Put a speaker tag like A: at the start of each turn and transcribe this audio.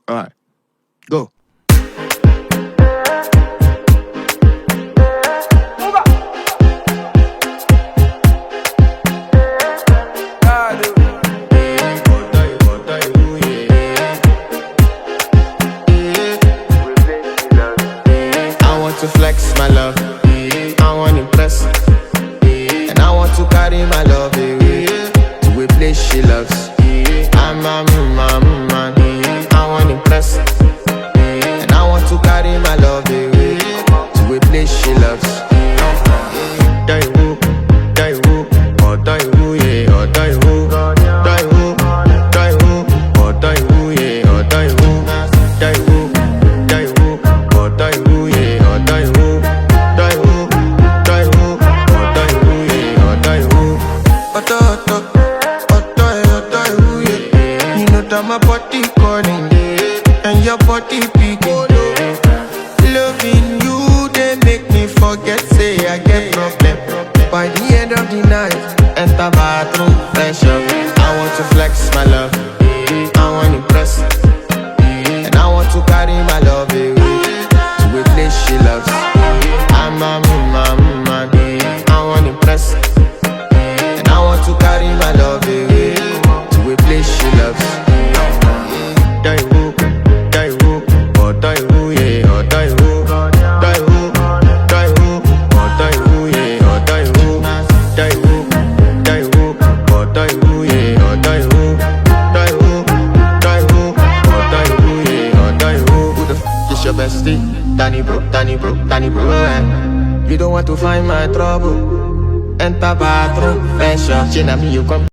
A: Alright, go.
B: I want to flex my love, I want to impress, and I want to carry my love away to a place she loves. I'm a man, I want to impress, and I want to carry my love away to a place she loves. Die who, oh die who, yeah, oh die who, die who, oh die who, yeah, oh die who, die who, oh die who, yeah, oh die who, die who, oh die who, yeah, oh die who. Oh die who, yeah. You know that my body calling, and your body picking. Loving you, they make me forget, say I get problem. By the end of the night, enter bathroom, fresh up. I want to flex my love, I want to impress, and I want to carry my love away to a place she loves. I'm a man, I want to impress, and I want to carry my love away to a place she loves. Die who, oh die who, yeah, oh die who, die who, oh die who, yeah, oh die who, die who, oh die who, yeah, oh die who, die who, oh die who, yeah, oh die who. Who the f is your bestie? Danny bro, eh? You don't want to find my trouble. Enter bathroom, fresh up, chin at me, you come.